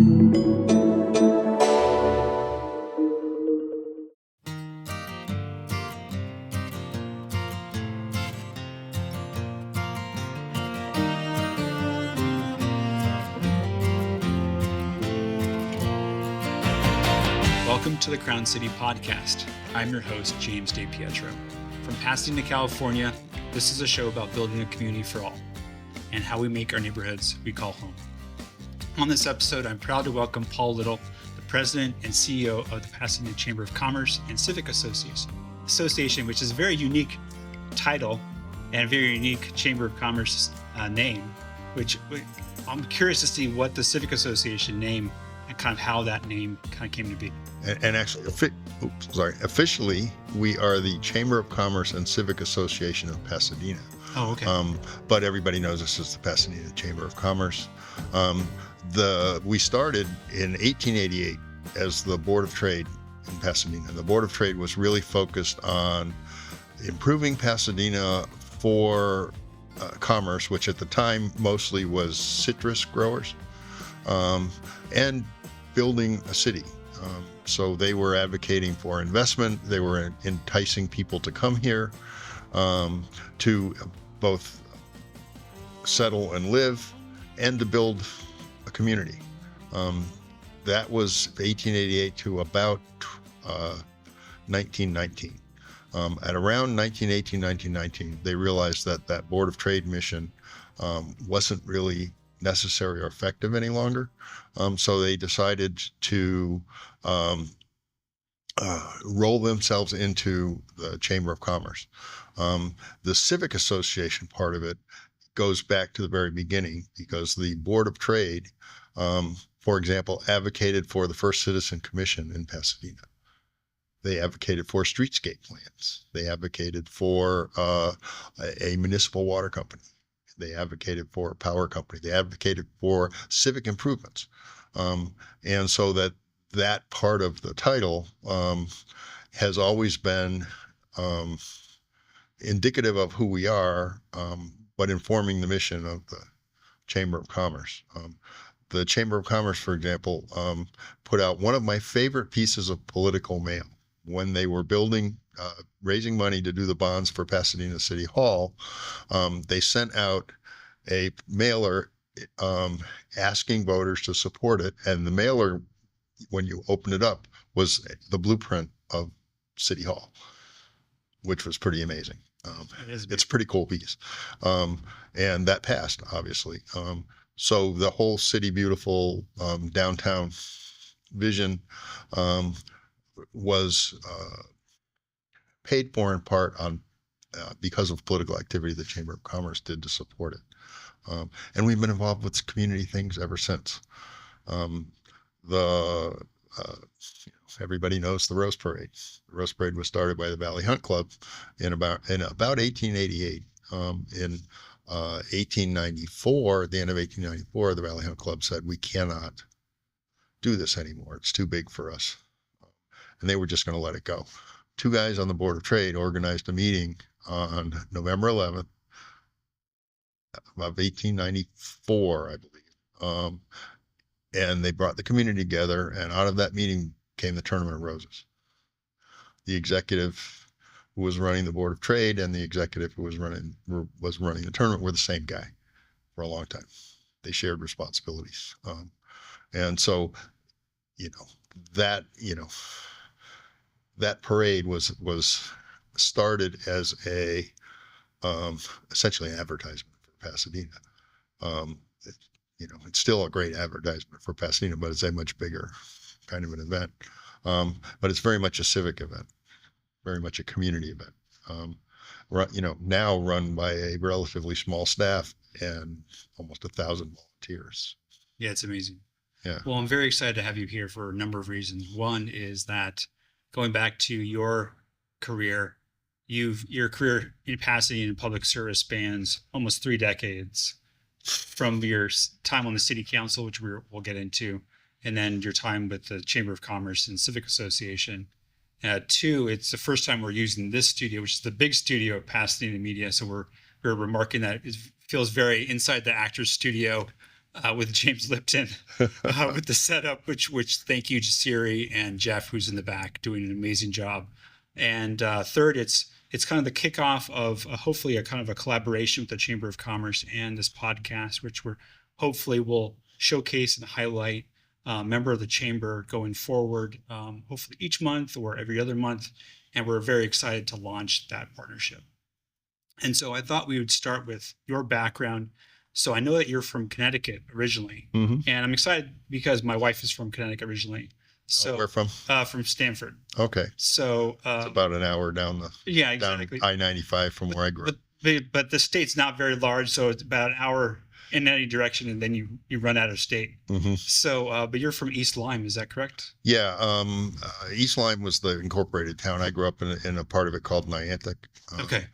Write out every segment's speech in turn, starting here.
Welcome to the Crown City Podcast. I'm your host, James DePietro. From Pasadena, California, this is a show about building a community for all and how we make our neighborhoods we call home. On this episode, I'm proud to welcome Paul Little, the president and CEO of the Pasadena Chamber of Commerce and Civic Association, which is a very unique title and a very unique Chamber of Commerce name, which I'm curious to see what the Civic Association name and kind of how that name kind of came to be. And actually, officially, we are the Chamber of Commerce and Civic Association of Pasadena. Oh, okay. But everybody knows us as the Pasadena Chamber of Commerce. We started in 1888 as the Board of Trade in Pasadena. The Board of Trade was really focused on improving Pasadena for commerce, which at the time mostly was citrus growers, and building a city. So they were advocating for investment. They were enticing people to come here to both settle and live and to build a community. That was 1888 to about 1919. At around 1918, 1919, they realized that that Board of Trade mission wasn't really necessary or effective any longer. So they decided to roll themselves into the Chamber of Commerce. The Civic Association part of it goes back to the very beginning because the Board of Trade, for example, advocated for the first citizen commission in Pasadena. They advocated for streetscape plans. They advocated for a municipal water company. They advocated for a power company. They advocated for civic improvements. And so that part of the title has always been indicative of who we are, but informing the mission of the Chamber of Commerce. The Chamber of Commerce, for example, put out one of my favorite pieces of political mail when they were raising money to do the bonds for Pasadena City Hall. They sent out a mailer asking voters to support it, and the mailer, when you open it up, was the blueprint of City Hall, which was pretty amazing. It's a pretty cool piece. And that passed, obviously. So the whole City Beautiful downtown vision was paid for in part because of political activity the Chamber of Commerce did to support it. And we've been involved with community things ever since. Everybody knows the Rose Parade. The Rose Parade was started by the Valley Hunt Club in about 1888. In 1894, at the end of 1894, the Valley Hunt Club said, "We cannot do this anymore. It's too big for us." And they were just going to let it go. Two guys on the Board of Trade organized a meeting on November 11th of 1894, I believe. And they brought the community together, and out of that meeting came the Tournament of Roses. The executive who was running the Board of Trade and the executive who was running the tournament were the same guy for a long time. They shared responsibilities. And so, that parade was started as essentially an advertisement for Pasadena. It's still a great advertisement for Pasadena, but it's a much bigger kind of an event. But it's very much a civic event, very much a community event. Now run by a relatively small staff and almost 1,000 volunteers. Yeah, it's amazing. Yeah. Well, I'm very excited to have you here for a number of reasons. One is that going back to your career, your career in Pasadena in public service spans almost 3 decades, from your time on the city council, which we'll get into, and then your time with the Chamber of Commerce and Civic Association. 2, it's the first time we're using this studio, which is the big studio at Pasadena Media. So we're remarking that it feels very inside the actor's studio with James Lipton, with the setup, which thank you to Siri and Jeff, who's in the back doing an amazing job. And third, it's kind of the kickoff of hopefully a kind of a collaboration with the Chamber of Commerce and this podcast, which we're hopefully will showcase and highlight member of the chamber going forward, hopefully each month or every other month. And we're very excited to launch that partnership. And so I thought we would start with your background. So I know that you're from Connecticut originally, and I'm excited because my wife is from Connecticut originally. So where from? From Stanford. Okay. So it's about an hour down exactly. down I-95 from where I grew up. But the state's not very large, so it's about an hour in any direction, and then you run out of state. So, but you're from East Lyme, is that correct? Yeah. East Lyme was the incorporated town. I grew up in a part of it called Niantic. Okay.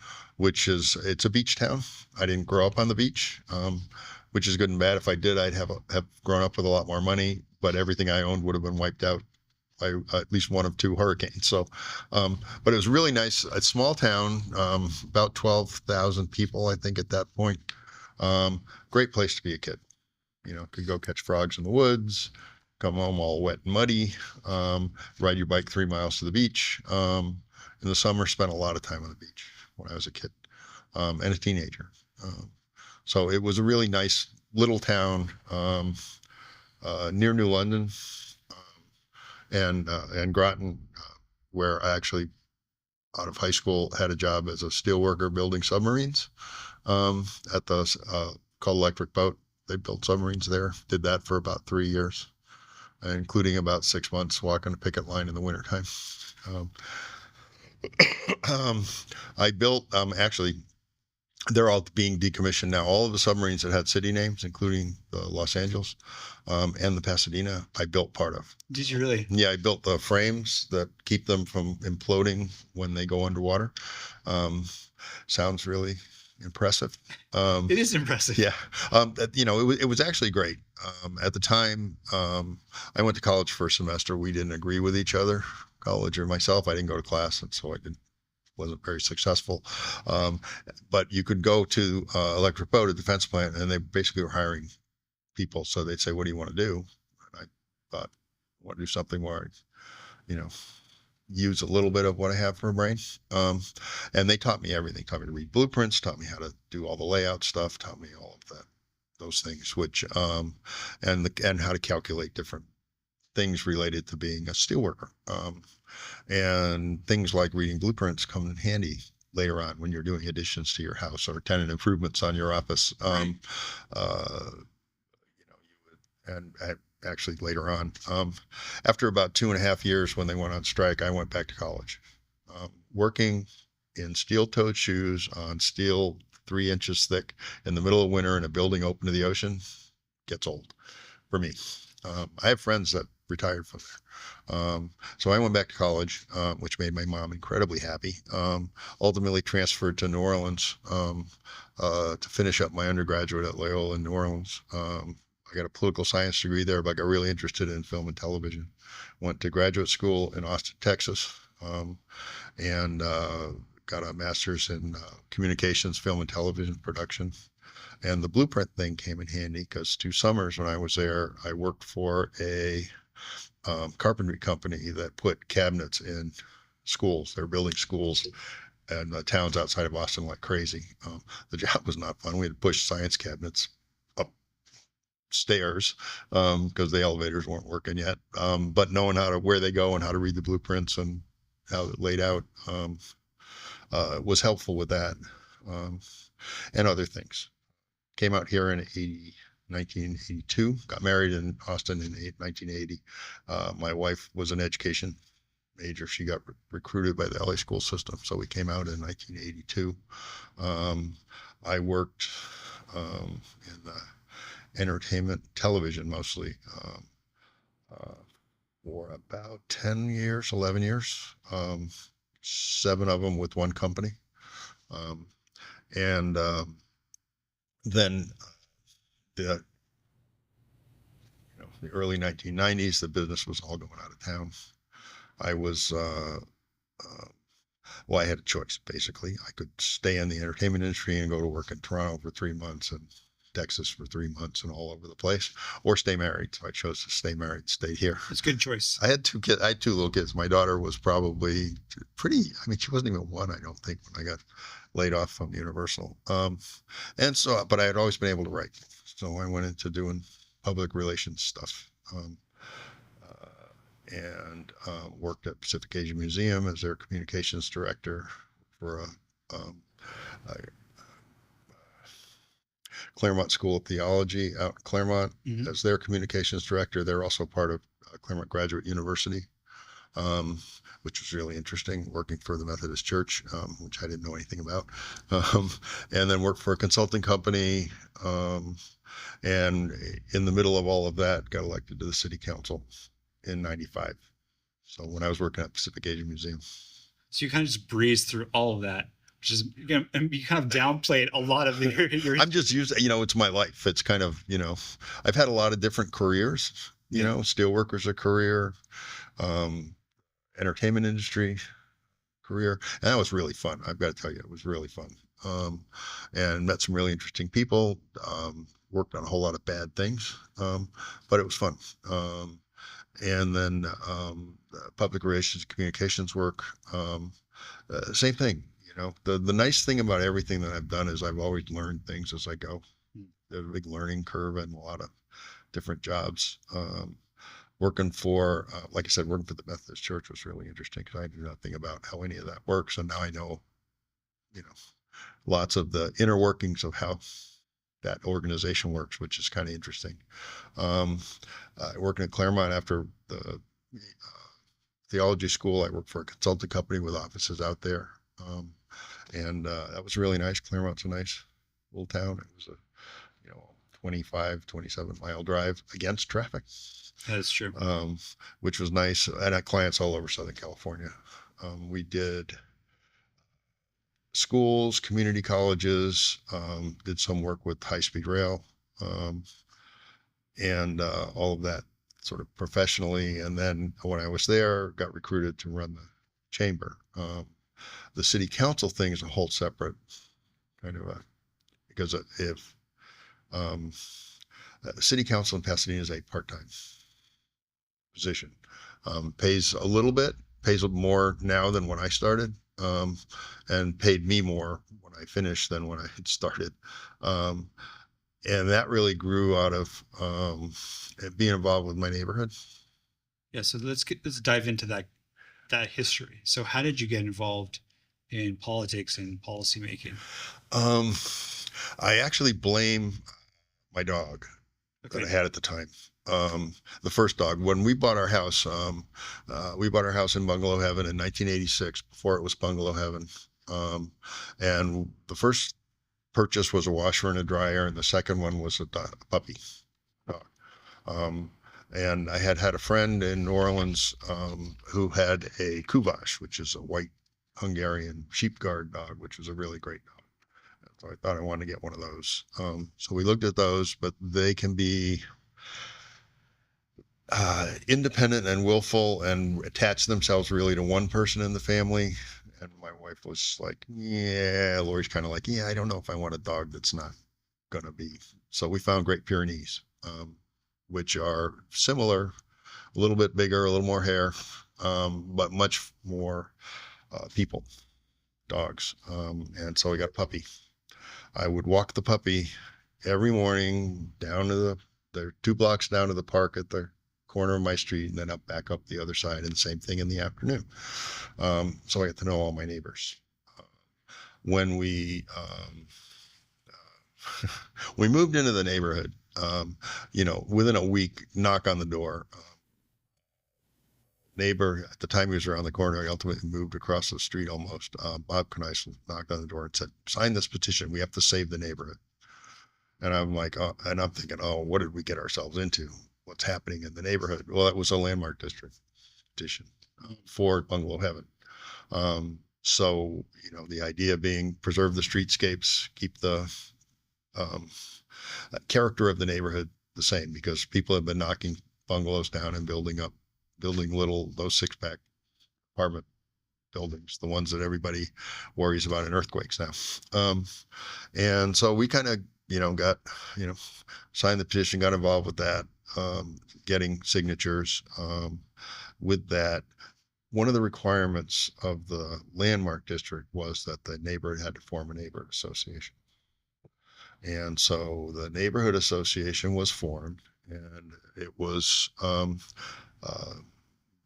It's a beach town. I didn't grow up on the beach, which is good and bad. If I did, I'd have grown up with a lot more money, but everything I owned would have been wiped out by at least one of two hurricanes. So, but it was really nice. A small town, about 12,000 people, I think, at that point. Great place to be a kid. Could go catch frogs in the woods, come home all wet and muddy, ride your bike 3 miles to the beach. In the summer, spent a lot of time on the beach when I was a kid, and a teenager. So it was a really nice little town, near New London, and Groton, where I actually, out of high school, had a job as a steel worker building submarines, at the called Electric Boat. They built submarines there. Did that for about 3 years, including about 6 months walking a picket line in the wintertime. I built, actually, they're all being decommissioned now. All of the submarines that had city names, including the Los Angeles, and the Pasadena, I built part of. Did you really? Yeah, I built the frames that keep them from imploding when they go underwater. Sounds really impressive. It is impressive. Yeah. It was actually great. At the time, I went to college for a semester. We didn't agree with each other, college or myself. I didn't go to class, and so wasn't very successful. But you could go to Electric Boat, a defense plant, and they basically were hiring people. So they'd say, "What do you want to do?" And I thought, "I want to do something where I, use a little bit of what I have for a brain." And they taught me everything. Taught me to read blueprints. Taught me how to do all the layout stuff. Taught me all of those things, which and how to calculate different things related to being a steelworker. And things like reading blueprints come in handy later on when you're doing additions to your house or tenant improvements on your office. Right. And actually later on, after about 2.5 years when they went on strike, I went back to college, working in steel-toed shoes on steel 3 inches thick in the middle of winter in a building open to the ocean gets old for me. I have friends that retired from there. So I went back to college, which made my mom incredibly happy. Ultimately transferred to New Orleans to finish up my undergraduate at Loyola in New Orleans. I got a political science degree there, but I got really interested in film and television. Went to graduate school in Austin, Texas, and got a master's in communications, film and television production. And the blueprint thing came in handy because 2 summers when I was there, I worked for a carpentry company that put cabinets in schools. They're building schools and towns outside of Austin like crazy. The job was not fun. We had to push science cabinets upstairs because the elevators weren't working yet. But knowing where they go and how to read the blueprints and how they're laid out was helpful with that, and other things. Came out here in 1982, got married in Austin in 1980. My wife was an education major. She got recruited by the LA school system, so we came out in 1982. I worked in entertainment television mostly for about 10 years, 11 years, 7 of them with one company. And then the early 1990s, the business was all going out of town. I was, I had a choice, basically. I could stay in the entertainment industry and go to work in Toronto for 3 months and Texas for 3 months and all over the place, or stay married. So I chose to stay married, stay here. It's a good choice. I had 2 kids. I had 2 little kids. My daughter was probably pretty. I mean, she wasn't even one, I don't think, when I got laid off from Universal. And so, but I had always been able to write. So I went into doing public relations stuff. And worked at Pacific Asia Museum as their communications director for a Claremont School of Theology out in Claremont. Mm-hmm. As their communications director. They're also part of Claremont Graduate University, which was really interesting, working for the Methodist Church, which I didn't know anything about. And then worked for a consulting company. And in the middle of all of that, got elected to the city council in 95. So when I was working at Pacific Asia Museum. So you kind of just breezed through all of that, which is, and you kind of downplayed a lot of your I'm just used, it's my life. It's kind of, I've had a lot of different careers, steelworker's a career, entertainment industry career. And that was really fun. I've got to tell you, it was really fun. And met some really interesting people, worked on a whole lot of bad things, but it was fun. And then public relations, communications work, same thing. The nice thing about everything that I've done is I've always learned things as I go. There's a big learning curve and a lot of different jobs. Working for, like I said, working for the Methodist Church was really interesting because I knew nothing about how any of that works. And now I know, lots of the inner workings of how that organization works, which is kind of interesting. Working at Claremont after the theology school, I worked for a consulting company with offices out there. And that was really nice. Claremont's a nice little town. It was a 25, 27-mile drive against traffic. That's true. Which was nice. And I had clients all over Southern California. We did schools, community colleges, did some work with high-speed rail, and all of that sort of professionally. And then when I was there, got recruited to run the chamber. The city council thing is a whole separate kind of because if city council in Pasadena is a part-time position, pays a little bit, pays more now than when I started, and paid me more when I finished than when I had started. And that really grew out of being involved with my neighborhood. Yeah, so let's dive into that history. So how did you get involved in politics and policymaking? I actually blame my dog Okay. that I had at the time. The first dog. When we bought our house in Bungalow Heaven in 1986, before it was Bungalow Heaven. And the first purchase was a washer and a dryer, and the second one was a puppy dog. And I had a friend in New Orleans who had a Kuvash, which is a white Hungarian sheep guard dog, which was a really great dog. So I thought I wanted to get one of those. So we looked at those, but they can be independent and willful and attach themselves really to one person in the family. And my wife was like, yeah, Lori's kind of like, yeah, I don't know if I want a dog that's not going to be. So we found Great Pyrenees, which are similar, a little bit bigger, a little more hair, but much more people, dogs. And so we got a puppy. I would walk the puppy every morning down to they're 2 blocks down to the park at the corner of my street, and then back up the other side, and the same thing in the afternoon. So I got to know all my neighbors. When we we moved into the neighborhood, within a week, knock on the door. Neighbor at the time he was around the corner. I ultimately moved across the street almost. Bob Kneisel knocked on the door and said, "Sign this petition. We have to save the neighborhood." And I'm like, and I'm thinking, what did we get ourselves into? What's happening in the neighborhood? Well, it was a landmark district petition for Bungalow Heaven. So, the idea being preserve the streetscapes, keep the character of the neighborhood the same, because people have been knocking bungalows down and building those 6-pack apartment buildings, the ones that everybody worries about in earthquakes now. And so we kind of got, signed the petition, got involved with that, getting signatures. With that, one of the requirements of the landmark district was that the neighborhood had to form a neighborhood association. And so the neighborhood association was formed, and it was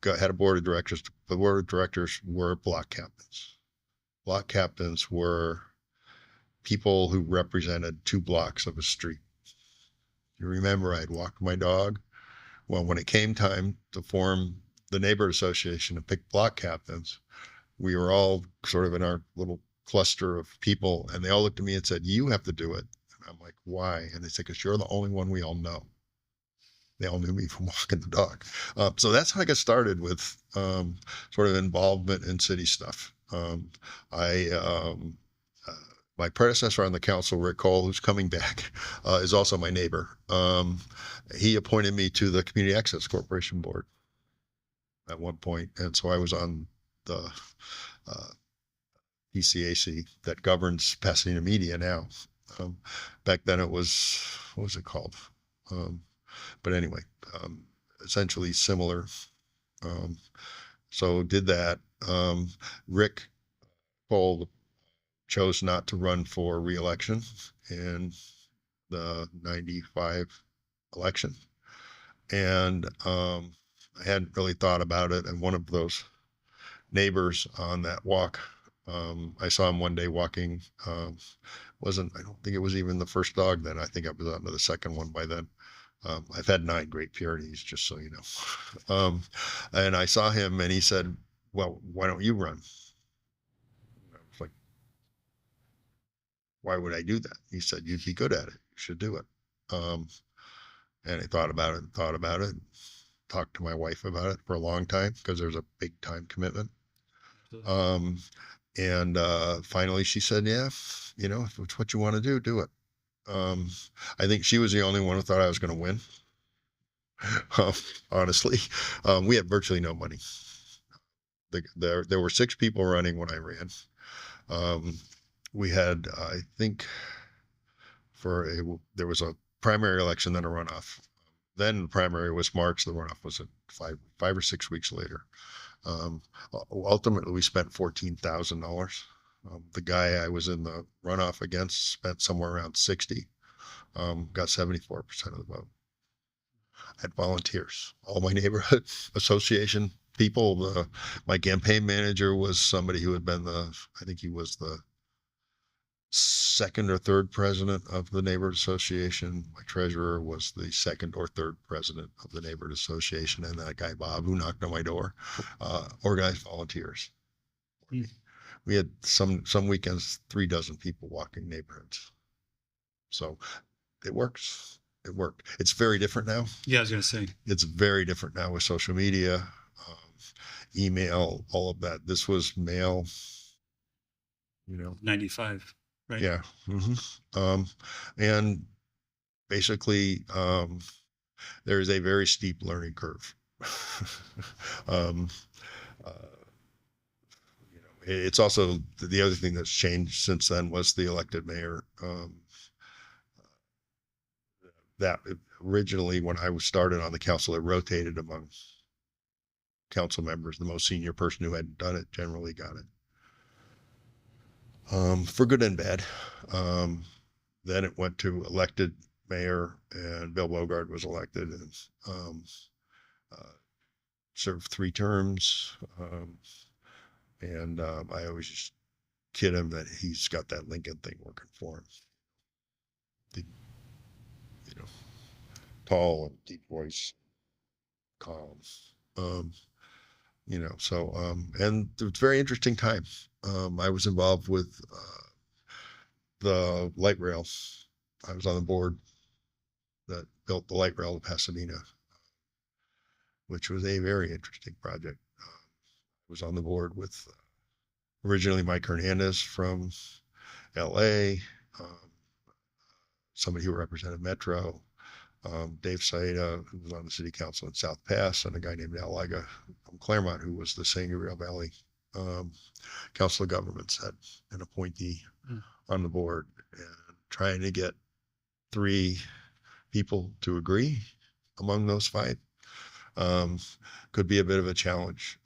had a board of directors. The board of directors were block captains. Block captains were people who represented 2 blocks of a street. You remember I'd walked my dog? Well, when it came time to form the neighborhood association and pick block captains, we were all sort of in our little cluster of people, and they all looked at me and said, "You have to do it." And I'm like, "Why?" And they said, "Because you're the only one we all know." They all knew me from walking the dog. So that's how I got started with sort of involvement in city stuff. I My predecessor on the council, Rick Cole, who's coming back, is also my neighbor. He appointed me to the Community Access Corporation board at one point, and so I was on the PCAC that governs Pasadena media now. Back then it was, what was it called? But anyway, essentially similar. So did that. Rick Cole chose not to run for re-election in the 95 election. And I hadn't really thought about it. And one of those neighbors on that walk, I saw him one day walking, I don't think it was even the first dog then. I think I was on to the second one by then. I've had 9 Great Pyrenees, just so you know. And I saw him and he said, "Well, why don't you run?" I was like, "Why would I do that?" He said, "You'd be good at it. You should do it." And I thought about it, talked to my wife about it for a long time because there's a big time commitment. And finally she said, "Yeah, if it's what you want to do it." I think she was the only one who thought I was going to win. Honestly, we had virtually no money. There were 6 people running when I ran. We had, I think, there was a primary election, then a runoff. Then the primary was March. The runoff was 5 or 6 weeks later. Ultimately, we spent $14,000. The guy I was in the runoff against spent somewhere around 60. Got 74% of the vote. I had volunteers, all my neighborhood association people. My campaign manager was somebody who had been I think he was the 2nd or 3rd president of the neighborhood association. My treasurer was the 2nd or 3rd president of the neighborhood association. And that guy, Bob, who knocked on my door, organized volunteers. We had some weekends, 3 dozen people walking neighborhoods. So it works. It worked. It's very different now. Yeah, I was going to say. It's very different now with social media, email, all of that. This was mail, 95, right? Yeah. Mm-hmm. And basically, there's a very steep learning curve. It's also the other thing that's changed since then was the elected mayor. That originally, when I was started on the council, it rotated among council members. The most senior person who hadn't done it generally got it, for good and bad. Then it went to elected mayor, and Bill Bogard was elected and served 3 terms. And I always just kid him that he's got that Lincoln thing working for him. Tall and deep voice, calm. And it's a very interesting time. I was involved with the light rail. I was on the board that built the light rail to Pasadena, which was a very interesting project. I was on the board with originally Mike Hernandez from LA, somebody who represented Metro, Dave Saida, who was on the city council in South Pass, and a guy named Al Liga from Claremont, who was the San Gabriel Valley Council of Governments, had an appointee on the board, and trying to get 3 people to agree among those 5. Um, could be a bit of a challenge,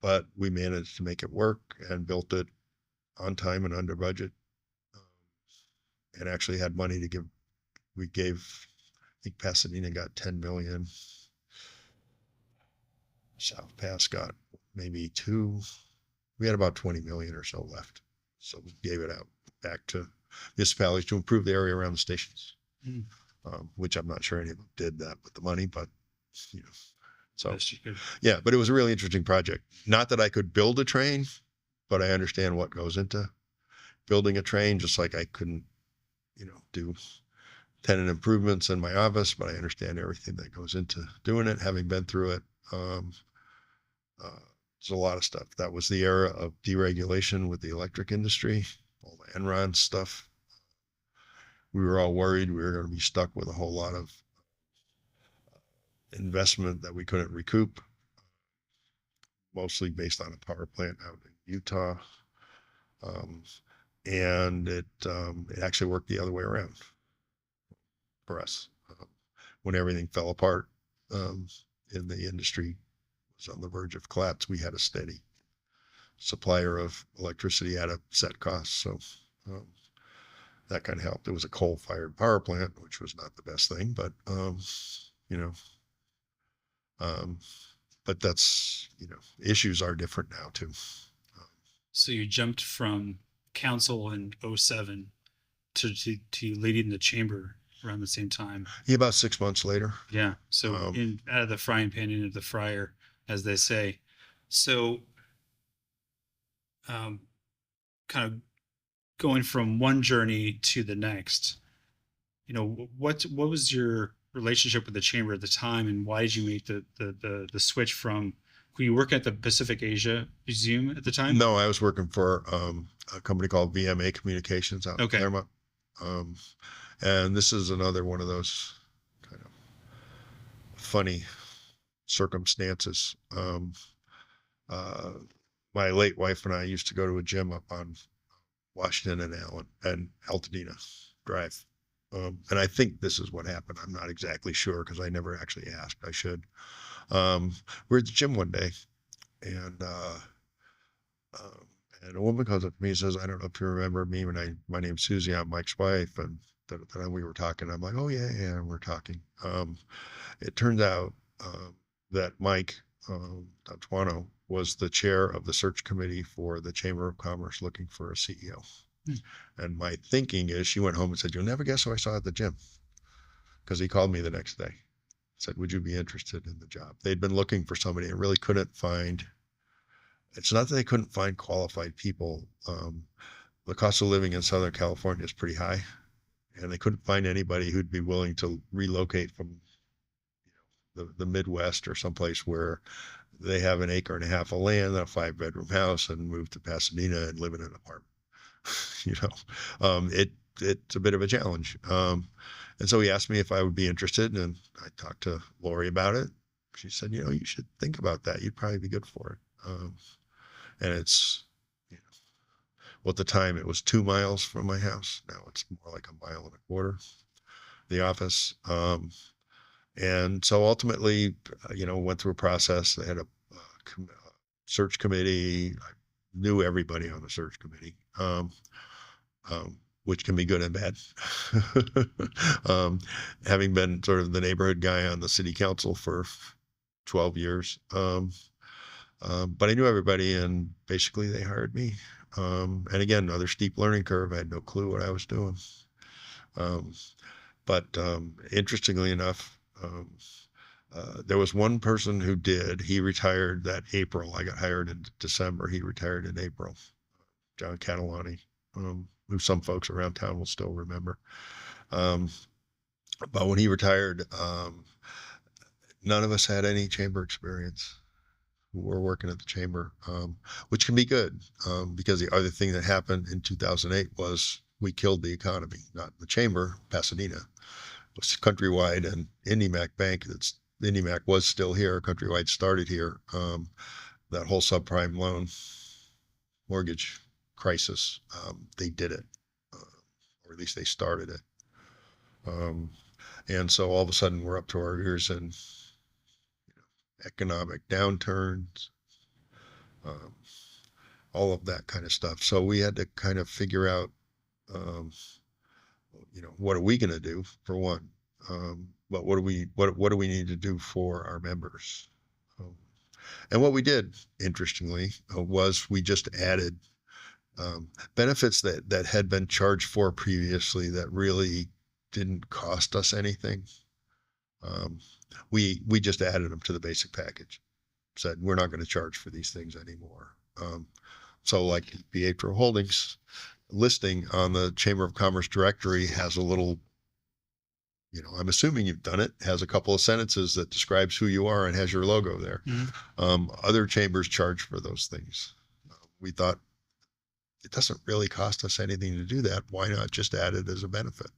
but we managed to make it work and built it on time and under budget, um, and actually had money to give. We gave, I think Pasadena got 10 million. South Pass got maybe 2. We had about 20 million or so left. So we gave it out back to municipalities to improve the area around the stations, Mm. Which I'm not sure any of them did that with the money, but you know, so That's good. yeah, but it was a really interesting project. Not that I could build a train, but I understand what goes into building a train, just like I couldn't, do tenant improvements in my office, but I understand everything that goes into doing it, having been through it. Um, there's a lot of stuff. That was the era of deregulation with the electric industry, all the Enron stuff. We were all worried we were going to be stuck with a whole lot of investment that we couldn't recoup, mostly based on a power plant out in Utah. And it actually worked the other way around for us. When everything fell apart in the industry, was on the verge of collapse, we had a steady supplier of electricity at a set cost. So that kind of helped. It was a coal-fired power plant, which was not the best thing, but but that's, issues are different now too. So you jumped from council in 07 to leading the chamber around the same time. Yeah, about 6 months later. Yeah. So out of the frying pan into the fryer, as they say. So kind of going from one journey to the next, what was your relationship with the chamber at the time, and why did you make the switch from, were you working at the Pacific Asia Museum at the time? No, I was working for a company called VMA Communications out in Claremont. And this is another one of those kind of funny circumstances. My late wife and I used to go to a gym up on Washington and Altadena Drive. And I think this is what happened. I'm not exactly sure because I never actually asked. I should. We're at the gym one day, and a woman comes up to me and says, "I don't know if you remember me. My name's Susie. I'm Mike's wife." And then we were talking. I'm like, "Oh yeah, we're talking." It turns out that Mike Tantuano was the chair of the search committee for the Chamber of Commerce looking for a CEO. And my thinking is, she went home and said, "You'll never guess who I saw at the gym," because he called me the next day. Said, "Would you be interested in the job?" They'd been looking for somebody and really couldn't find. It's not that they couldn't find qualified people. The cost of living in Southern California is pretty high, and they couldn't find anybody who'd be willing to relocate from the Midwest or someplace where they have an acre and a half of land and a 5-bedroom house and move to Pasadena and live in an apartment. It's a bit of a challenge. And so he asked me if I would be interested, and I talked to Lori about it. She said, "You should think about that. You'd probably be good for it." And it's, well, at the time it was 2 miles from my house. Now it's more like 1.25 miles, the office. And so ultimately, went through a process. They had a search committee. I knew everybody on the search committee, which can be good and bad. Having been sort of the neighborhood guy on the city council for 12 years. But I knew everybody, and basically they hired me. And again, another steep learning curve. I had no clue what I was doing. But interestingly enough, there was one person who did. He retired that April. I got hired in December. He retired in April. John Catalani, who some folks around town will still remember. But when he retired, none of us had any chamber experience who were working at the chamber, which can be good, because the other thing that happened in 2008 was we killed the economy, not the chamber, Pasadena. It was Countrywide and IndyMac Bank. IndyMac was still here. Countrywide started here. That whole subprime loan mortgage crisis, they did it, or at least they started it. Um, and so all of a sudden we're up to our ears in economic downturns, um, all of that kind of stuff. So we had to kind of figure out, um, what are we going to do for one? But what do we need to do for our members? Um, and what we did, interestingly, was we just added benefits that had been charged for previously that really didn't cost us anything. Um, we just added them to the basic package. Said we're not going to charge for these things anymore. So like Pietro Holdings listing on the Chamber of Commerce directory has a little, I'm assuming you've done it, has a couple of sentences that describes who you are and has your logo there. Mm-hmm. Other chambers charge for those things. We thought it doesn't really cost us anything to do that. Why not just add it as a benefit?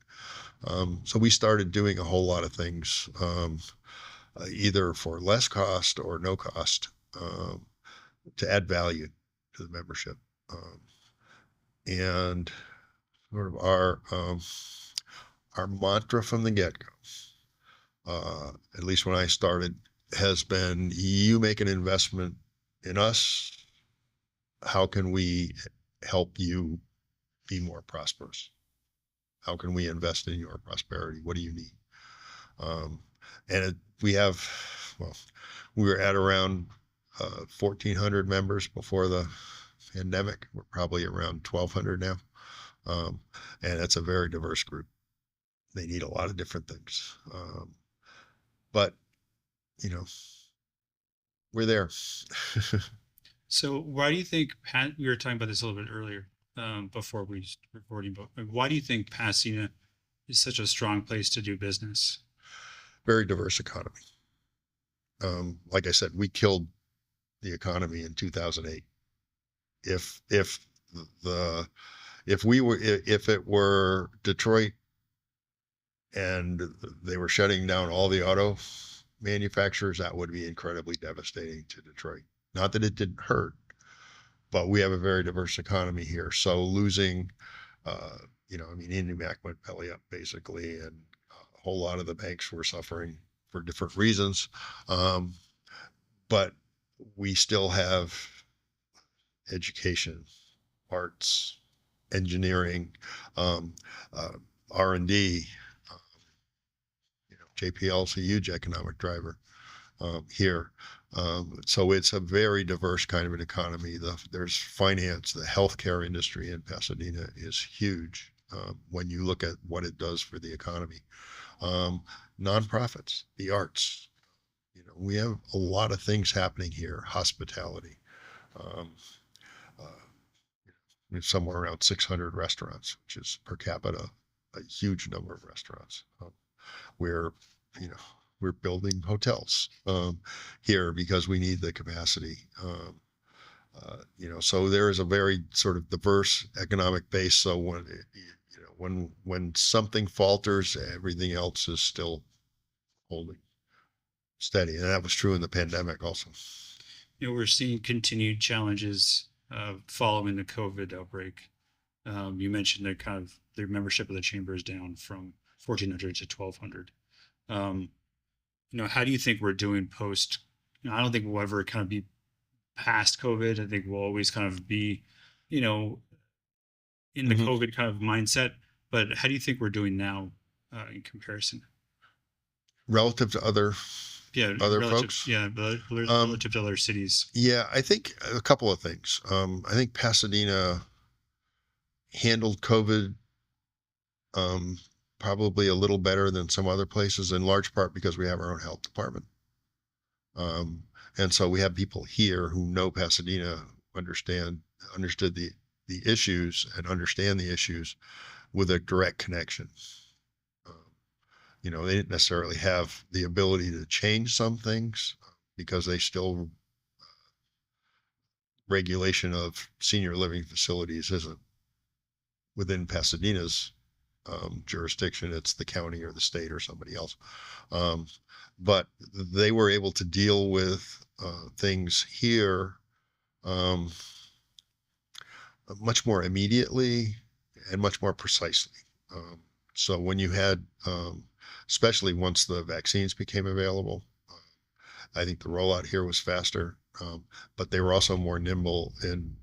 So we started doing a whole lot of things, either for less cost or no cost, to add value to the membership. And sort of our mantra from the get-go, at least when I started, has been: you make an investment in us, how can we help you be more prosperous? How can we invest in your prosperity? What do you need? And we have, well, we were at around 1,400 members before the pandemic. We're probably around 1,200 now. And it's a very diverse group. They need a lot of different things. But, we're there. So why do you think, we were talking about this a little bit earlier, before we started recording, but why do you think Pasadena is such a strong place to do business? Very diverse economy. Like I said, we killed the economy in 2008. If it were Detroit and they were shutting down all the auto manufacturers, that would be incredibly devastating to Detroit. Not that it didn't hurt, but we have a very diverse economy here. So losing, IndyMac went belly up basically, and a whole lot of the banks were suffering for different reasons. But we still have education, arts, engineering, R&D. JPL is a huge economic driver here. So it's a very diverse kind of an economy. There's finance, the healthcare industry in Pasadena is huge when you look at what it does for the economy. Nonprofits, the arts. We have a lot of things happening here. Hospitality. We have somewhere around 600 restaurants, which is per capita a huge number of restaurants. We're, we're building hotels here because we need the capacity. So there is a very sort of diverse economic base. So when something falters, everything else is still holding steady, and that was true in the pandemic also. We're seeing continued challenges following the COVID outbreak. You mentioned that kind of the membership of the chamber is down from 1,400 to 1,200. How do you think we're doing post? I don't think we'll ever kind of be past COVID. I think we'll always kind of be, in the COVID kind of mindset. But how do you think we're doing now in comparison? Relative to other folks? Yeah, relative to other cities. Yeah, I think a couple of things. I think Pasadena handled COVID probably a little better than some other places, in large part because we have our own health department. And so we have people here who know Pasadena, understood the issues and understand the issues with a direct connection. They didn't necessarily have the ability to change some things because they still regulation of senior living facilities isn't within Pasadena's jurisdiction. It's the county or the state or somebody else. But they were able to deal with things here much more immediately and much more precisely. So when you had, especially once the vaccines became available, I think the rollout here was faster, but they were also more nimble in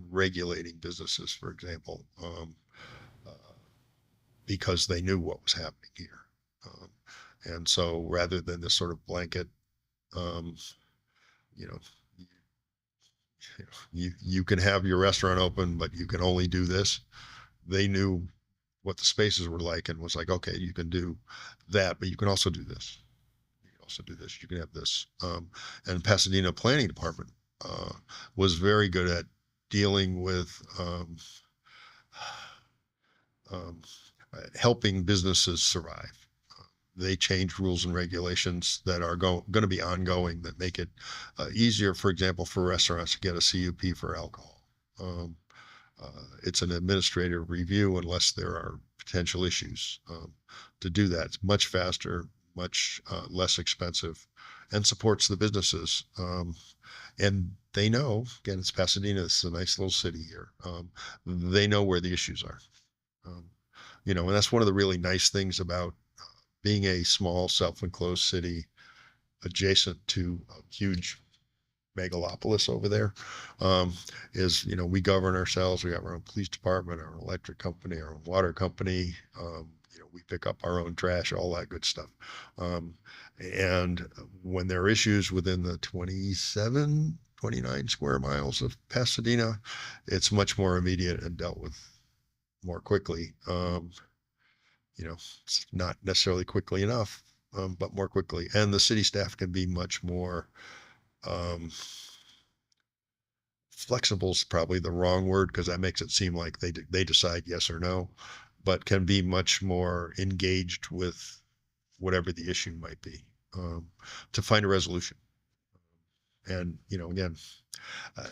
regulating businesses, for example, uh, because they knew what was happening here. Um, and so rather than this sort of blanket, um, you know, you can have your restaurant open, but you can only do this. They knew what the spaces were like and was like, okay, you can do that, but you can also do this. You can also do this. You can have this. And Pasadena Planning Department uh, was very good at dealing with um, helping businesses survive. They changed rules and regulations that are going to be ongoing that make it easier, for example, for restaurants to get a CUP for alcohol. Um, it's an administrative review unless there are potential issues. To do that, it's much faster, much less expensive, and supports the businesses. And they know, again, it's Pasadena. It's a nice little city here. They know where the issues are. Um, and that's one of the really nice things about being a small, self-enclosed city adjacent to a huge megalopolis over there. um, is we govern ourselves. We have our own police department, our own electric company, our own water company. We pick up our own trash, all that good stuff. And when there are issues within the 27, 29 square miles of Pasadena, it's much more immediate and dealt with more quickly. It's not necessarily quickly enough, but more quickly. And the city staff can be much more um, flexible is probably the wrong word because that makes it seem like they decide yes or no, but can be much more engaged with whatever the issue might be, to find a resolution. And again,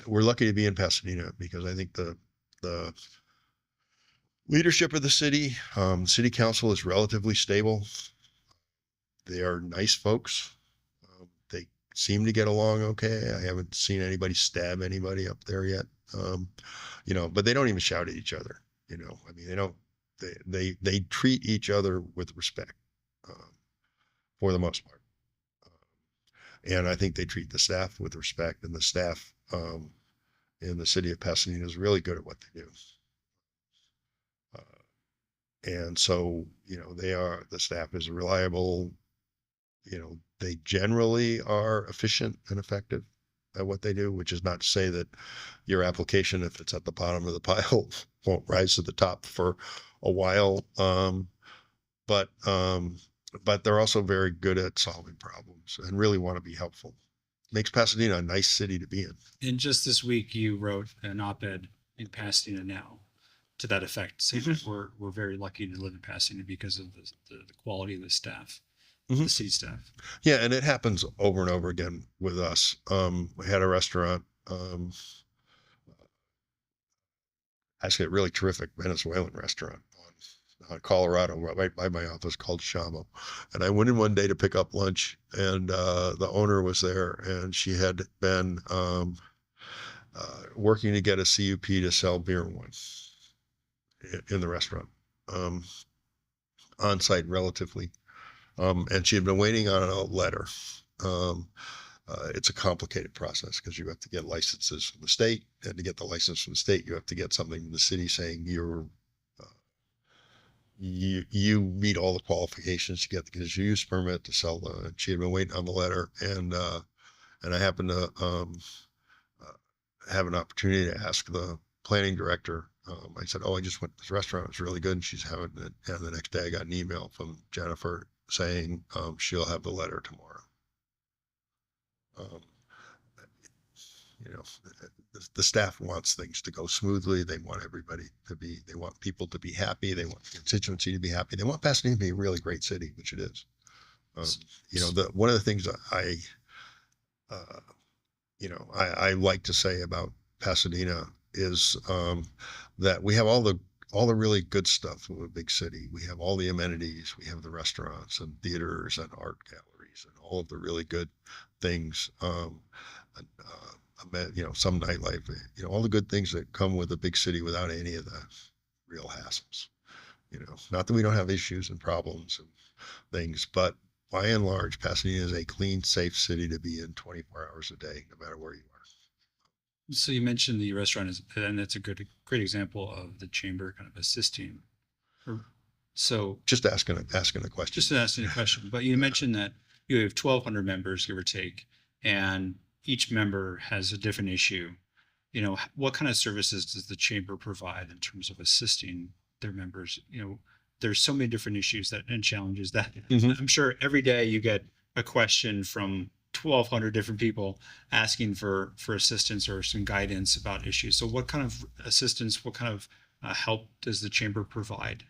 we're lucky to be in Pasadena because I think the leadership of the city council is relatively stable. They are nice folks. They seem to get along okay. I haven't seen anybody stab anybody up there yet. But they don't even shout at each other. I mean, they don't. They treat each other with respect, um, for the most part. And I think they treat the staff with respect, and the staff in the city of Pasadena is really good at what they do. And so, the staff is reliable. They generally are efficient and effective at what they do, which is not to say that your application, if it's at the bottom of the pile, won't rise to the top for a while. But they're also very good at solving problems and really want to be helpful. Makes Pasadena a nice city to be in. And just this week, you wrote an op-ed in Pasadena Now to that effect, saying that we're very lucky to live in Pasadena because of the quality of the staff, the city staff. Yeah, and it happens over and over again with us. We had a restaurant, actually a really terrific Venezuelan restaurant on Colorado, right by my office, called Shamo. And I went in one day to pick up lunch, and the owner was there, and she had been working to get a CUP to sell beer and wine in the restaurant, on site relatively. And she had been waiting on a letter. It's a complicated process because you have to get licenses from the state, and to get the license from the state, you have to get something from the city saying you meet all the qualifications to get the conditional use permit to sell the. She had been waiting on the letter, and I happened to have an opportunity to ask the planning director. I said, "Oh, I just went to this restaurant. It was really good." And she's having it. And the next day, I got an email from Jennifer saying she'll have the letter tomorrow. Um, the staff wants things to go smoothly. They want they want people to be happy. They want the constituency to be happy. They want Pasadena to be a really great city, which it is. One of the things I like to say about Pasadena is that we have all the really good stuff of a big city. We have all the amenities. We have the restaurants and theaters and art galleries and all of the really good things. Some nightlife. All the good things that come with a big city without any of the real hassles. Not that we don't have issues and problems and things, but by and large, Pasadena is a clean, safe city to be in 24 hours a day, no matter where you are. So you mentioned the restaurant is, and that's a great example of the chamber kind of assisting. So Just asking a question. just asking a question, but you mentioned that you have 1,200 members, give or take, and each member has a different issue. What kind of services does the chamber provide in terms of assisting their members? There's so many different issues and challenges that I'm sure every day you get a question from 1,200 different people asking for assistance or some guidance about issues. So what kind of assistance, what kind of help does the chamber provide?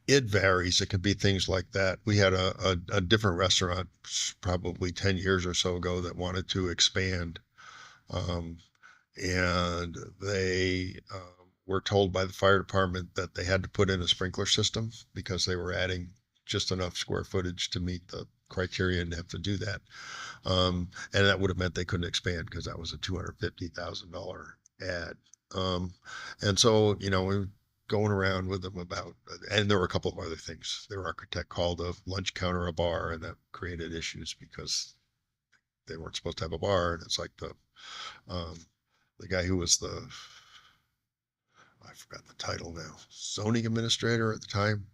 It varies. It could be things like that. We had a different restaurant probably 10 years or so ago that wanted to expand. Um, and they were told by the fire department that they had to put in a sprinkler system because they were adding just enough square footage to meet the criteria and have to do that. And that would have meant they couldn't expand because that was a $250,000 ad. And so, we were going around with them about, and there were a couple of other things. Their architect called a lunch counter a bar, and that created issues because they weren't supposed to have a bar. And it's like the guy who was I forgot the title now, zoning administrator at the time.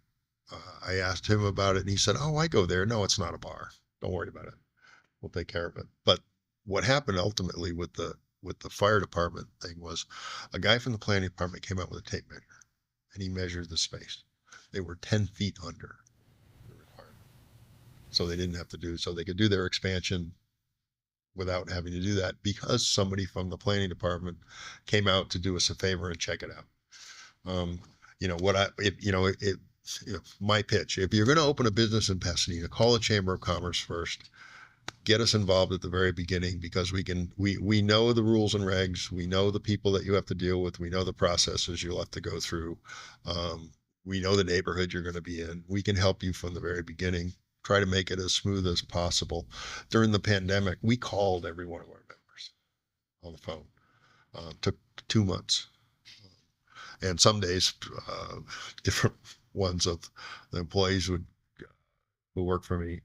I asked him about it and he said, "Oh, I go there. No, it's not a bar. Don't worry about it. We'll take care of it." But what happened ultimately with the fire department thing was a guy from the planning department came out with a tape measure and he measured the space. They were 10 feet under the requirement. So they didn't have to so they could do their expansion without having to do that because somebody from the planning department came out to do us a favor and check it out. My pitch, if you're going to open a business in Pasadena, call the Chamber of Commerce first, get us involved at the very beginning because we know the rules and regs. We know the people that you have to deal with. We know the processes you'll have to go through. We know the neighborhood you're going to be in. We can help you from the very beginning. Try to make it as smooth as possible. During the pandemic, we called every one of our members on the phone. Took 2 months. And some days, different ones of the employees who work for me,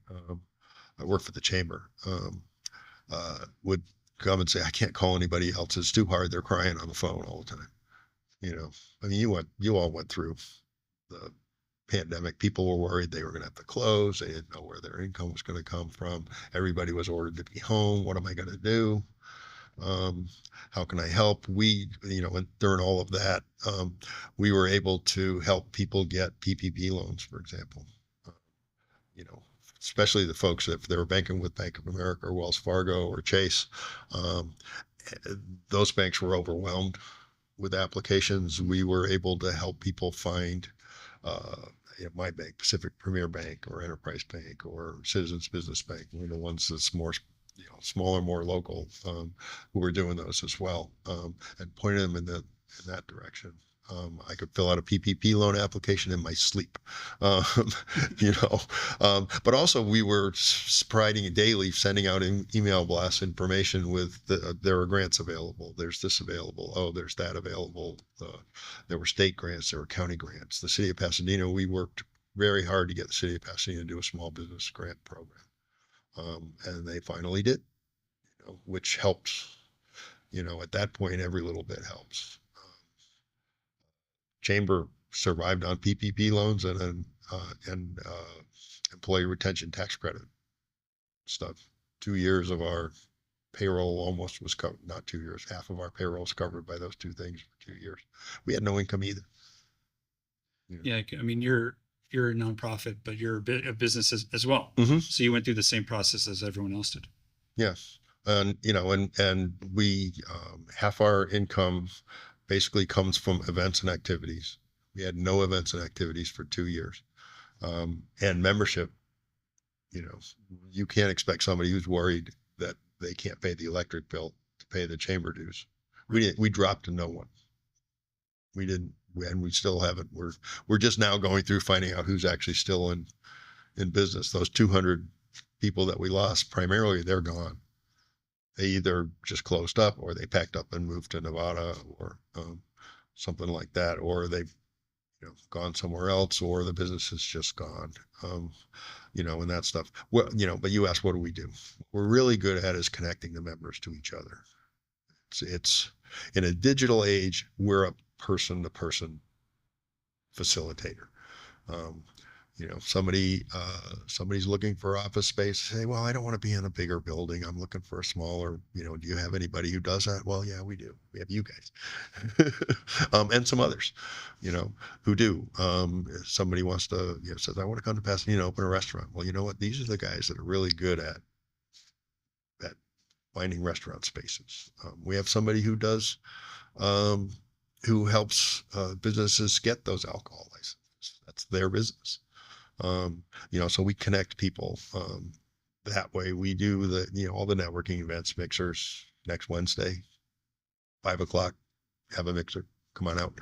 I work for the chamber, would come and say, "I can't call anybody else. It's too hard. They're crying on the phone all the time." I mean, you all went through the pandemic. People were worried they were going to have to close. They didn't know where their income was going to come from. Everybody was ordered to be home. What am I going to do? How can I help? And during all of that, we were able to help people get PPP loans, for example. Especially the folks, if they were banking with Bank of America or Wells Fargo or Chase, those banks were overwhelmed with applications. We were able to help people find my bank, Pacific Premier Bank or Enterprise Bank or Citizens Business Bank, the ones that's more smaller, more local, who were doing those as well, and pointed them in that direction. I could fill out a PPP loan application in my sleep, but also we were spreading daily, sending out email blasts, information with there are grants available. There's this available. Oh, there's that available. There were state grants. There were county grants. The city of Pasadena, we worked very hard to get the city of Pasadena to do a small business grant program. And they finally did, which helps. At that point, every little bit helps. Chamber survived on PPP loans and employee retention tax credit stuff. 2 years of our payroll almost was covered. Not 2 years. Half of our payroll was covered by those two things for 2 years. We had no income either. Yeah, I mean, you're a nonprofit, but you're a business as well. Mm-hmm. So you went through the same process as everyone else did. Yes, and we half our income basically comes from events and activities. We had no events and activities for 2 years, and membership. You can't expect somebody who's worried that they can't pay the electric bill to pay the chamber dues. We dropped to no one. We didn't, and we still haven't. We're just now going through finding out who's actually still in business. Those 200 people that we lost, primarily, they're gone. They either just closed up or they packed up and moved to Nevada or something like that, or they gone somewhere else, or the business has just gone, and that stuff. Well, but you asked, what do we do? We're really good at is connecting the members to each other. It's in a digital age, we're a person-to-person facilitator. Um, somebody's looking for office space. Say, well, I don't want to be in a bigger building. I'm looking for a smaller. Do you have anybody who does that? Well, yeah, we do. We have you guys, and some others, who do. If somebody wants to, says, I want to come to Pasadena, open a restaurant. Well, you know what? These are the guys that are really good at finding restaurant spaces. We have somebody who does, who helps businesses get those alcohol licenses. That's their business. So we connect people that way. We do all the networking events, mixers next Wednesday, 5:00, have a mixer, come on out.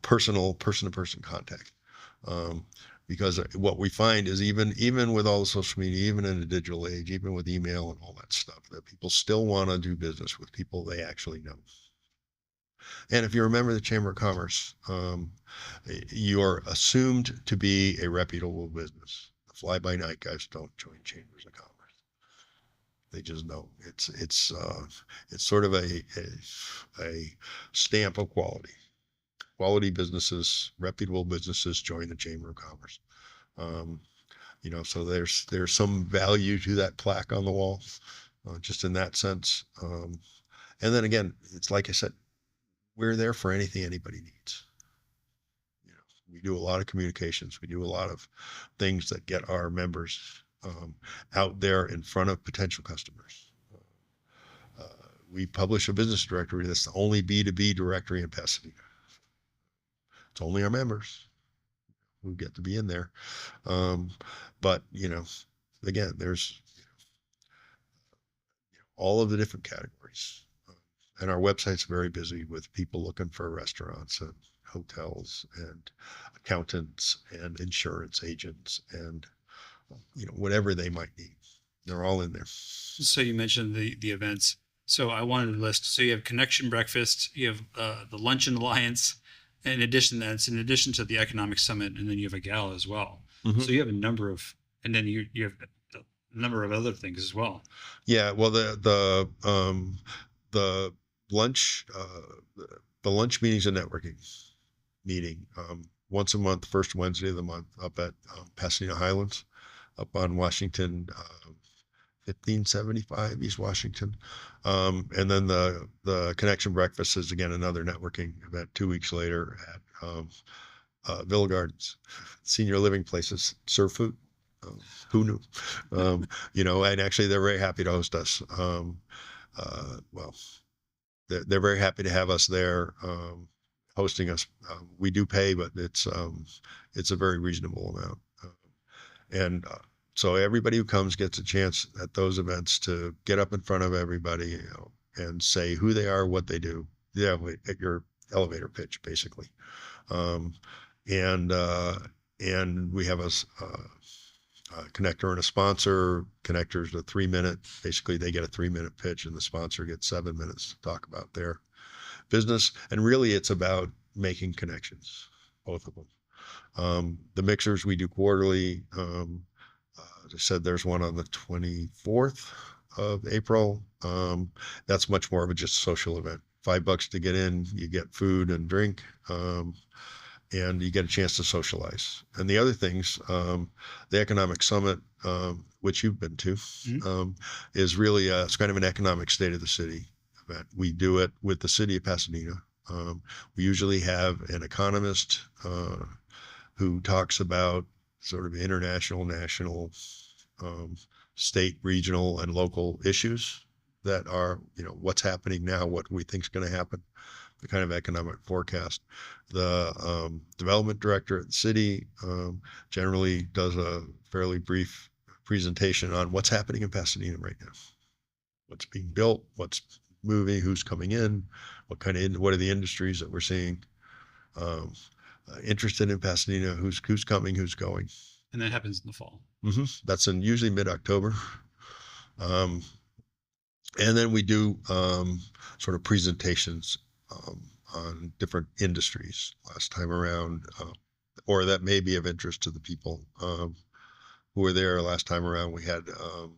Personal person-to-person contact. Because what we find is even with all the social media, even in the digital age, even with email and all that stuff, that people still want to do business with people they actually know. And if you remember the Chamber of Commerce, you are assumed to be a reputable business. The fly-by-night guys don't join chambers of commerce. They just don't. It's sort of a stamp of quality. Quality businesses, reputable businesses join the Chamber of Commerce. So there's some value to that plaque on the wall, just in that sense. And then again, it's like I said, we're there for anything anybody needs. We do a lot of communications. We do a lot of things that get our members out there in front of potential customers. We publish a business directory that's the only B2B directory in Pasadena. It's only our members who get to be in there. But, again, there's all of the different categories. And our website's very busy with people looking for restaurants and hotels and accountants and insurance agents and, whatever they might need. They're all in there. So you mentioned the events. So I wanted to list, so you have Connection Breakfast, you have the Luncheon Alliance. In addition to the Economic Summit, and then you have a gala as well. Mm-hmm. So you have a number of, and then you have a number of other things as well. Yeah, well, the lunch meetings and networking meeting once a month, first Wednesday of the month, up at Pasadena Highlands, up on Washington, 1575 East Washington. And then the Connection Breakfast is again another networking event 2 weeks later at Villa Gardens. Senior living places serve food. Who knew? And actually they're very happy to host us. They're very happy to have us there hosting us. We do pay, but it's a very reasonable amount. So everybody who comes gets a chance at those events to get up in front of everybody, and say who they are, what they do. Yeah, at your elevator pitch, basically. And we have a connector and a sponsor. Connector's a 3-minute. Basically, they get a 3-minute pitch, and the sponsor gets 7 minutes to talk about their business. And really, it's about making connections, both of them. The mixers we do quarterly. As I said, there's one on the 24th of April. That's much more of a just social event. $5 to get in, you get food and drink, and you get a chance to socialize. And the other things, the Economic Summit, which you've been to, mm-hmm. Is really it's kind of an economic state of the city event. We do it with the city of Pasadena. We usually have an economist who talks about sort of international, national, state, regional, and local issues that are, what's happening now, what we think is going to happen, the kind of economic forecast. The development director at the city generally does a fairly brief presentation on what's happening in Pasadena right now, what's being built, what's moving, who's coming in, what are the industries that we're seeing. Interested in Pasadena, who's coming, who's going. And that happens in the fall. Mm-hmm. That's in usually mid-October. And then we do sort of presentations on different industries last time around, or that may be of interest to the people who were there last time around. We had uh,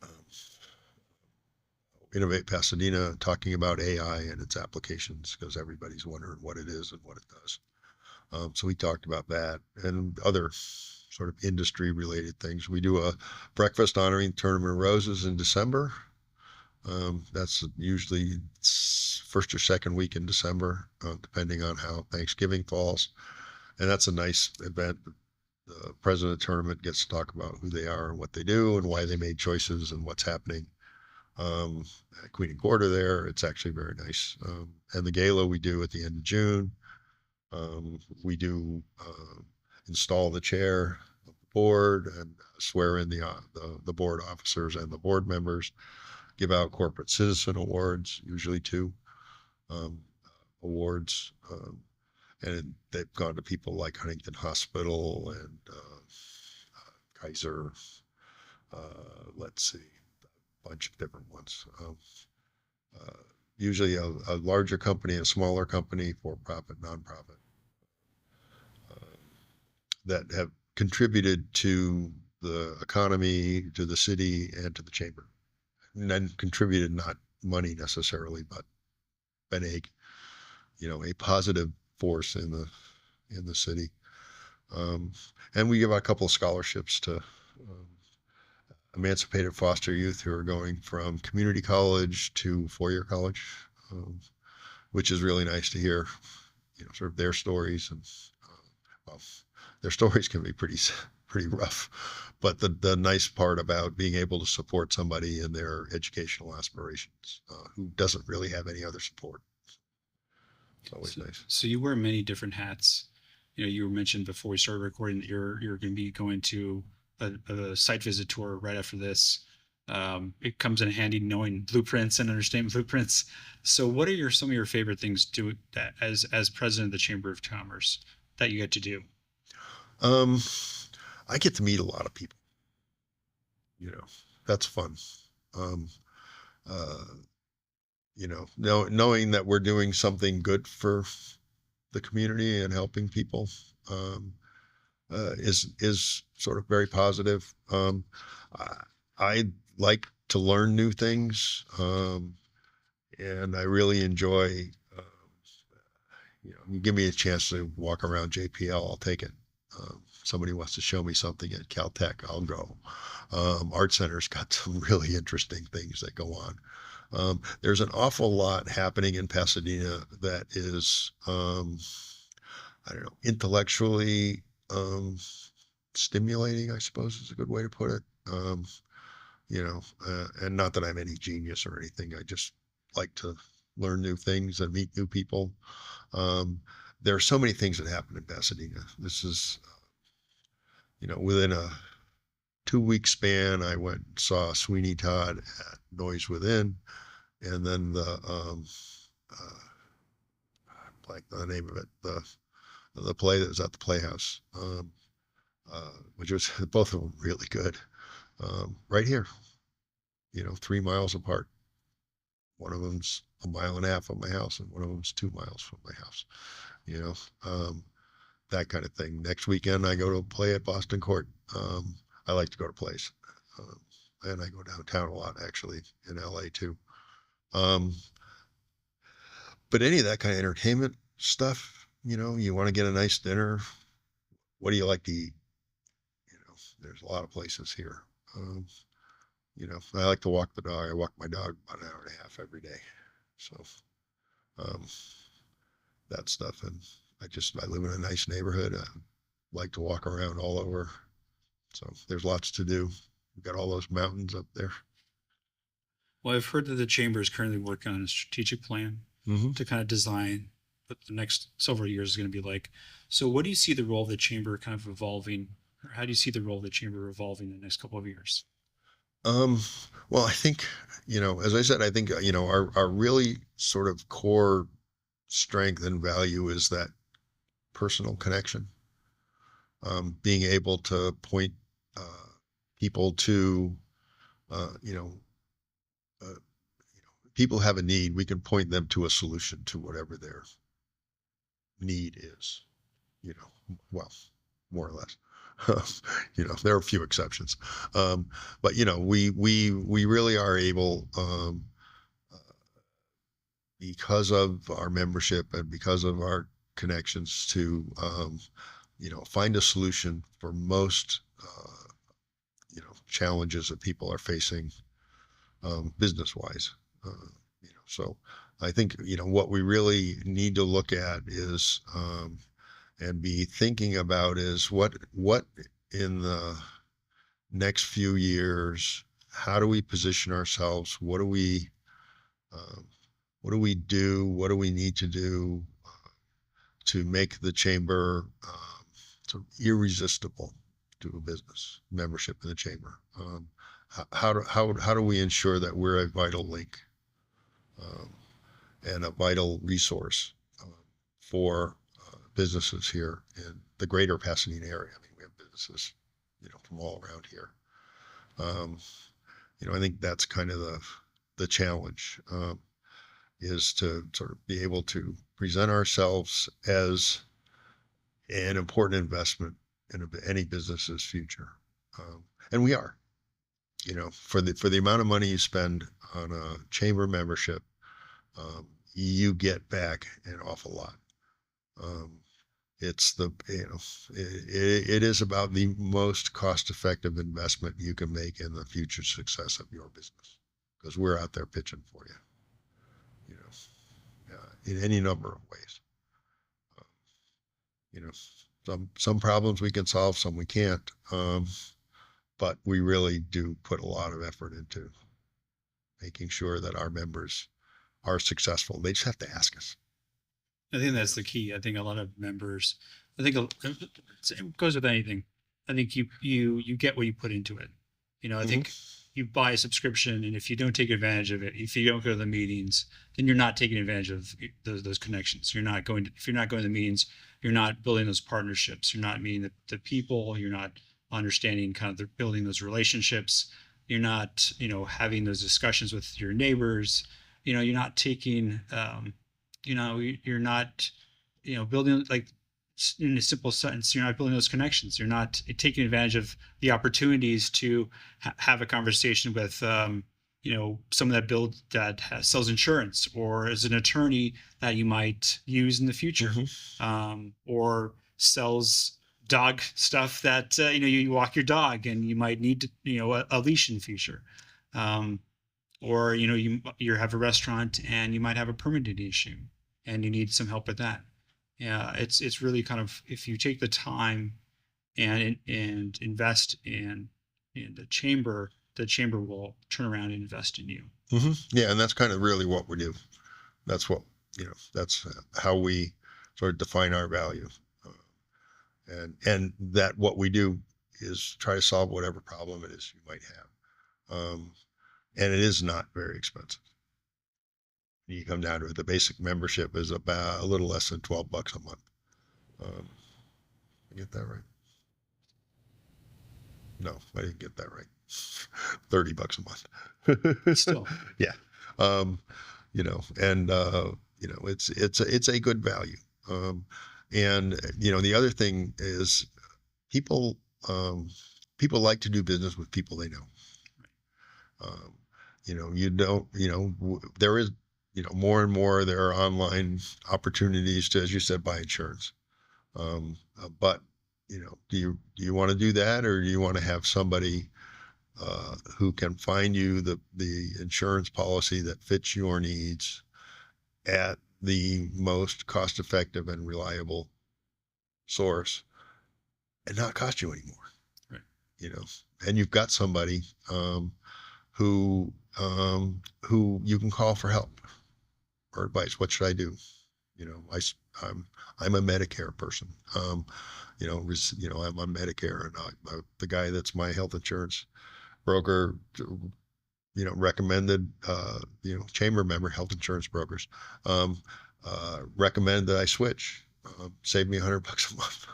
um, Innovate Pasadena talking about AI and its applications because everybody's wondering what it is and what it does. So we talked about that and other sort of industry related things. We do a breakfast honoring Tournament of Roses in December. That's usually first or second week in December, depending on how Thanksgiving falls. And that's a nice event. The president of the tournament gets to talk about who they are and what they do and why they made choices and what's happening. Queen and Court are there. It's actually very nice. And the gala we do at the end of June. We do install the chair of the board and swear in the board officers and the board members, give out corporate citizen awards, usually two awards. And they've gone to people like Huntington Hospital and Kaiser, let's see, a bunch of different ones. Uh, Usually a larger company, a smaller company, for-profit, nonprofit, that have contributed to the economy, to the city, and to the chamber. And then contributed not money necessarily, but been a positive force in the city. And we give out a couple of scholarships to emancipated foster youth who are going from community college to four-year college, which is really nice to hear, sort of their stories. And well, their stories can be pretty rough, but the nice part about being able to support somebody in their educational aspirations who doesn't really have any other support. It's always nice. So you wear many different hats. You mentioned before we started recording that you're going to be going to a site visit tour right after this. It comes in handy knowing blueprints and understanding blueprints. So what are some of your favorite things to do that as president of the Chamber of Commerce that you get to do? I get to meet a lot of people. That's fun. Um, uh, knowing that we're doing something good for the community and helping people is sort of very positive. I like to learn new things, and I really enjoy. You give me a chance to walk around JPL, I'll take it. Somebody wants to show me something at Caltech, I'll go. Art Center's got some really interesting things that go on. There's an awful lot happening in Pasadena that is, I don't know, intellectually stimulating, I suppose is a good way to put it. And not that I'm any genius or anything. I just like to learn new things and meet new people. There are so many things that happen in Pasadena. This is, within a 2-week span, I went and saw Sweeney Todd at Noise Within, and then blank the name of it, the play that was at the Playhouse, which was both of them really good. Right here, 3 miles apart. One of them's a mile and a half from my house, and one of them's 2 miles from my house. That kind of thing. Next weekend, I go to a play at Boston Court. I like to go to plays, and I go downtown a lot, actually, in LA too. But any of that kind of entertainment stuff, you want to get a nice dinner. What do you like to eat? There's a lot of places here. I like to walk the dog. I walk my dog about an hour and a half every day. So, that stuff. And I live in a nice neighborhood. I like to walk around all over. So there's lots to do. We've got all those mountains up there. Well, I've heard that the chamber is currently working on a strategic plan to kind of design what the next several years is going to be like. So what do you see the role of the chamber kind of evolving, or how do you see the role of the chamber evolving in the next couple of years? Well, I think, as I said, I think, our really sort of core strength and value is that personal connection. Being able to point people to, people have a need, we can point them to a solution to whatever their need is, well, more or less. There are a few exceptions. But, we really are able, because of our membership and because of our connections to, find a solution for most, challenges that people are facing, business wise. So I think, what we really need to look at is, and be thinking about is what in the next few years, how do we position ourselves? Um, what do we need to do to make the chamber sort of irresistible to a business membership in the chamber? How do we ensure that we're a vital link, um, and a vital resource, for businesses here in the greater Pasadena area? I mean, we have businesses, from all around here. I think that's kind of the challenge, is to sort of be able to present ourselves as an important investment in any business's future, and we are. For the amount of money you spend on a chamber membership, you get back an awful lot. It's it is about the most cost-effective investment you can make in the future success of your business, because we're out there pitching for in any number of ways. You know, some problems we can solve, some we can't. But we really do put a lot of effort into making sure that our members are successful. They just have to ask us. I think that's the key. I think a lot of members, I think it goes with anything. I think you get what you put into it. I think you buy a subscription, and if you don't take advantage of it, if you don't go to the meetings, then you're not taking advantage of those connections. If you're not going to the meetings, you're not building those partnerships. You're not meeting the people. You're not understanding kind of building those relationships. You're not, having those discussions with your neighbors. You're not taking, you're not, building, like, in a simple sentence, you're not building those connections. You're not taking advantage of the opportunities to have a conversation with, someone that sells insurance, or as an attorney that you might use in the future, or sells dog stuff that, you walk your dog and you might need to, a leash in the future. Or, you have a restaurant and you might have a permitting issue and you need some help with that. Yeah, it's really kind of, if you take the time and invest in the chamber will turn around and invest in you. Yeah, and that's kind of really what we do. That's what, that's how we sort of define our value. And that what we do is try to solve whatever problem it is you might have. And it is not very expensive. You come down to it, the basic membership is about a little less than $12 a month. I get that right? No, I didn't get that right. $30 a month. Still. Yeah. It's a good value. And the other thing is people like to do business with people they know. There is, more and more there are online opportunities to, as you said, buy insurance. But do you want to do that, or do you want to have somebody who can find you the insurance policy that fits your needs at the most cost-effective and reliable source, and not cost you anymore? Right. And you've got somebody who you can call for help or advice. What should I do? I'm a Medicare person. I'm on Medicare, and the guy that's my health insurance broker, recommended, chamber member health insurance brokers, recommend that I switch, save me $100 a month,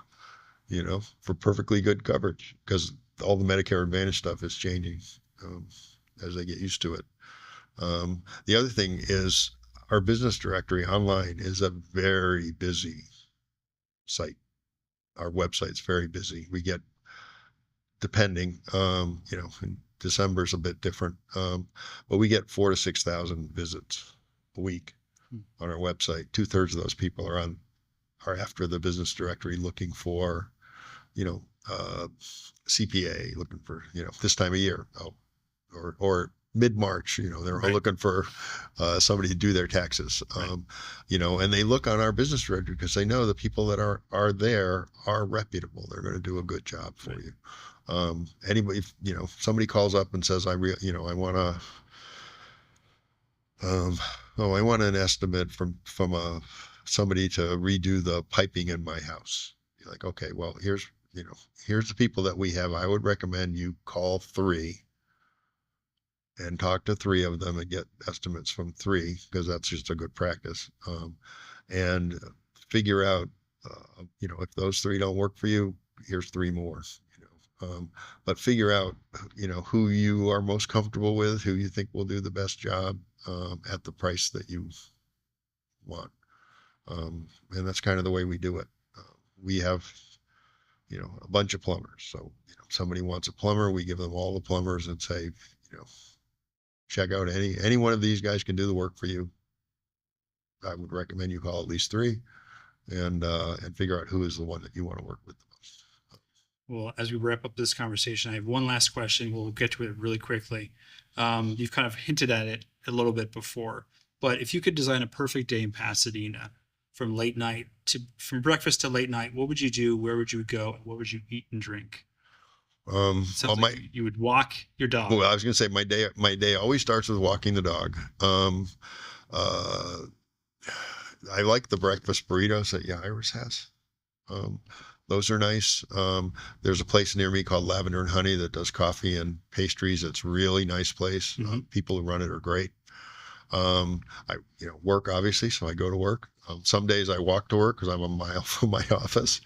for perfectly good coverage, because all the Medicare Advantage stuff is changing, as they get used to it. The other thing is our business directory online is a very busy site. Our website's very busy. We get, depending, December's a bit different, but we get 4,000 to 6,000 visits a week on our website. 2/3 of those people are after the business directory looking for, CPA, looking for, this time of year, or mid-March, they're Right. looking for somebody to do their taxes, Right. and they look on our business directory because they know the people that are there are reputable. They're going to do a good job for Right. you. Anybody, if somebody calls up and says, I want to, I want an estimate from somebody to redo the piping in my house. You're like, okay, well, here's the people that we have. I would recommend you call 3 and talk to 3 of them and get estimates from 3, because that's just a good practice. And figure out, if those 3 don't work for you, here's 3 more. But figure out, who you are most comfortable with, who you think will do the best job at the price that you want. And that's kind of the way we do it. We have, a bunch of plumbers. So, somebody wants a plumber, we give them all the plumbers and say, check out any one of these guys can do the work for you. I would recommend you call at least 3 and figure out who is the one that you want to work with the most. Well, as we wrap up this conversation, I have one last question. We'll get to it really quickly. You've kind of hinted at it a little bit before, but if you could design a perfect day in Pasadena from breakfast to late night, what would you do? Where would you go? And what would you eat and drink? Sounds like you would walk your dog. Well, I was going to say my day always starts with walking the dog. I like the breakfast burritos that Yairus has. Those are nice. There's a place near me called Lavender and Honey that does coffee and pastries. It's a really nice place. People who run it are great. I work, obviously, so I go to work. Some days I walk to work because I'm a mile from my office.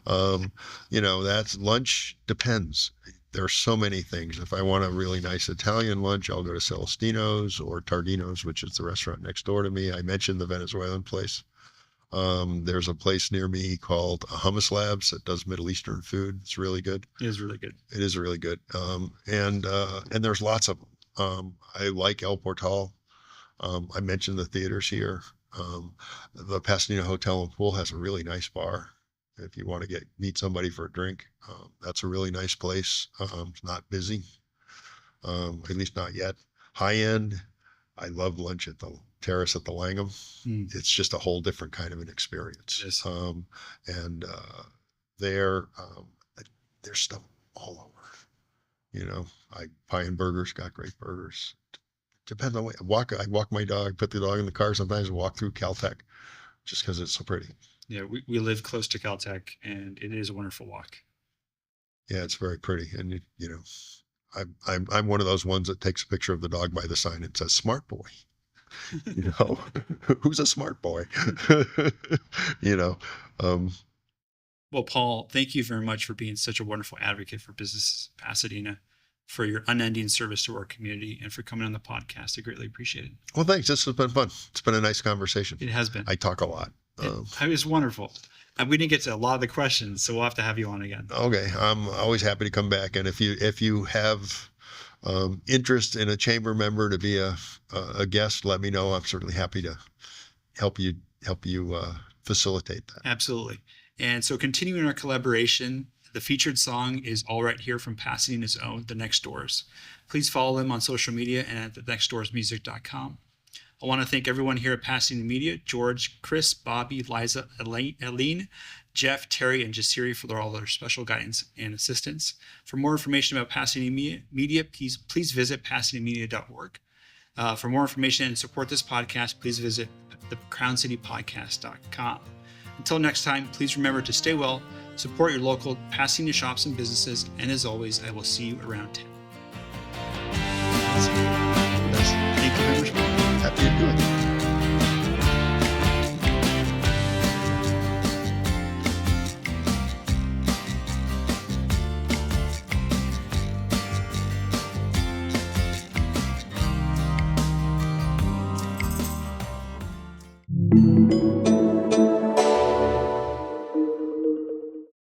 That's lunch, depends. There's so many things. If I want a really nice Italian lunch, I'll go to Celestino's or Tardino's, which is the restaurant next door to me. I mentioned the Venezuelan place. There's a place near me called Hummus Labs that does Middle Eastern food. It's really good. It is really good. It is really good. And there's lots of them. I like El Portal. I mentioned the theaters here. The Pasadena Hotel and Pool has a really nice bar. If you want to meet somebody for a drink, that's a really nice place. It's not busy, at least not yet. High end. I love lunch at the Terrace at the Langham. It's just a whole different kind of an experience. Yes. There's stuff all over. Pie and Burgers got great burgers. Depends on what I walk my dog, put the dog in the car. Sometimes I walk through Caltech just because it's so pretty. Yeah, we live close to Caltech, and it is a wonderful walk. Yeah, it's very pretty, and I'm one of those ones that takes a picture of the dog by the sign and says "Smart Boy." Who's a smart boy? Well, Paul, thank you very much for being such a wonderful advocate for businesses in Pasadena, for your unending service to our community, and for coming on the podcast. I greatly appreciate it. Well, thanks. This has been fun. It's been a nice conversation. It has been. I talk a lot. It was wonderful. And we didn't get to a lot of the questions, so we'll have to have you on again. Okay. I'm always happy to come back. And if you have interest in a chamber member to be a guest, let me know. I'm certainly happy to help you facilitate that. Absolutely. And so continuing our collaboration, the featured song is All Right Here from Pasadena's own, The Next Doors. Please follow them on social media and at thenextdoorsmusic.com. I want to thank everyone here at Pasadena Media, George, Chris, Bobby, Liza, Aline, Jeff, Terry, and Jasiri for all their special guidance and assistance. For more information about Pasadena Media, please visit pasadenamedia.org. For more information and support this podcast, please visit thecrowncitypodcast.com. Until next time, please remember to stay well, support your local Pasadena shops and businesses, and as always, I will see you around town. Thank you very much. Happy to do it.